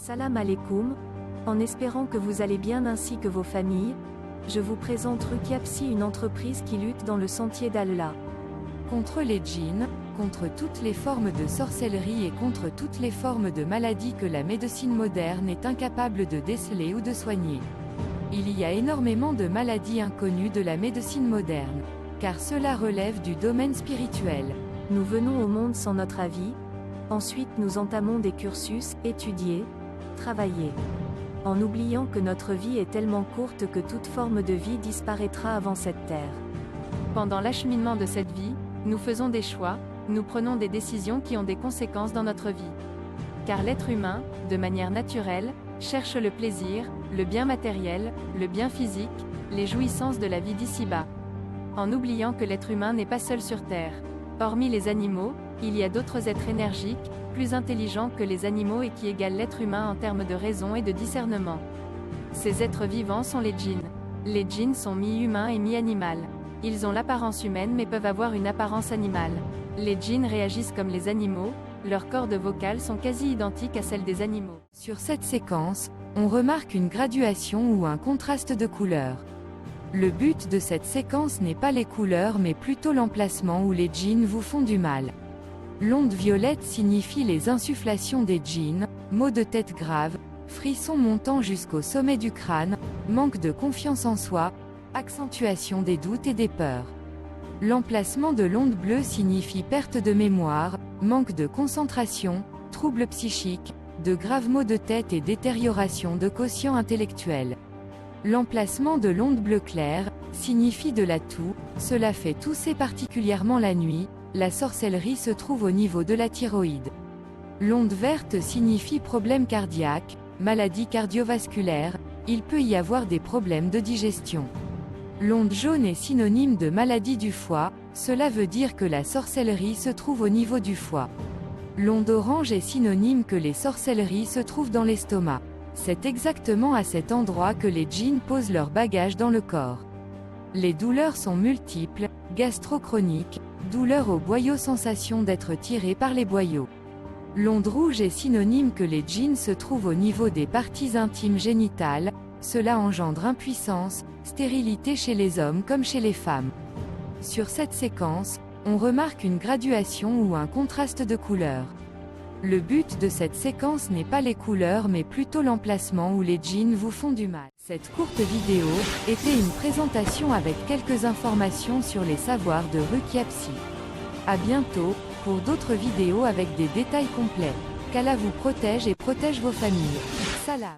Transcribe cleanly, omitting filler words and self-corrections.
Salam alaikum, en espérant que vous allez bien ainsi que vos familles, je vous présente Ruqya Psy, une entreprise qui lutte dans le sentier d'Allah. Contre les djinns, contre toutes les formes de sorcellerie et contre toutes les formes de maladies que la médecine moderne est incapable de déceler ou de soigner. Il y a énormément de maladies inconnues de la médecine moderne, car cela relève du domaine spirituel. Nous venons au monde sans notre avis, ensuite nous entamons des cursus, étudier, travailler. En oubliant que notre vie est tellement courte que toute forme de vie disparaîtra avant cette terre. Pendant l'acheminement de cette vie, nous faisons des choix, nous prenons des décisions qui ont des conséquences dans notre vie. Car l'être humain, de manière naturelle, cherche le plaisir, le bien matériel, le bien physique, les jouissances de la vie d'ici-bas. En oubliant que l'être humain n'est pas seul sur Terre. Hormis les animaux, il y a d'autres êtres énergiques, plus intelligents que les animaux et qui égalent l'être humain en termes de raison et de discernement. Ces êtres vivants sont les djinns. Les djinns sont mi-humains et mi-animal. Ils ont l'apparence humaine mais peuvent avoir une apparence animale. Les djinns réagissent comme les animaux, leurs cordes vocales sont quasi identiques à celles des animaux. Sur cette séquence, on remarque une graduation ou un contraste de couleurs. Le but de cette séquence n'est pas les couleurs mais plutôt l'emplacement où les djinns vous font du mal. L'onde violette signifie les insufflations des djinns, maux de tête graves, frissons montant jusqu'au sommet du crâne, manque de confiance en soi, accentuation des doutes et des peurs. L'emplacement de l'onde bleue signifie perte de mémoire, manque de concentration, troubles psychiques, de graves maux de tête et détérioration de quotient intellectuel. L'emplacement de l'onde bleu clair signifie de la toux, cela fait tousser particulièrement la nuit, la sorcellerie se trouve au niveau de la thyroïde. L'onde verte signifie problème cardiaque, maladie cardiovasculaire, il peut y avoir des problèmes de digestion. L'onde jaune est synonyme de maladie du foie, cela veut dire que la sorcellerie se trouve au niveau du foie. L'onde orange est synonyme que les sorcelleries se trouvent dans l'estomac. C'est exactement à cet endroit que les djinns posent leur bagage dans le corps. Les douleurs sont multiples, gastro-chroniques, douleurs au boyau, sensation d'être tiré par les boyaux. L'onde rouge est synonyme que les djinns se trouvent au niveau des parties intimes génitales, cela engendre impuissance, stérilité chez les hommes comme chez les femmes. Sur cette séquence, on remarque une graduation ou un contraste de couleurs. Le but de cette séquence n'est pas les couleurs mais plutôt l'emplacement où les djinns vous font du mal. Cette courte vidéo était une présentation avec quelques informations sur les savoirs de Ruqya Psy. À bientôt, pour d'autres vidéos avec des détails complets. Qu'Allah vous protège et protège vos familles. Salam.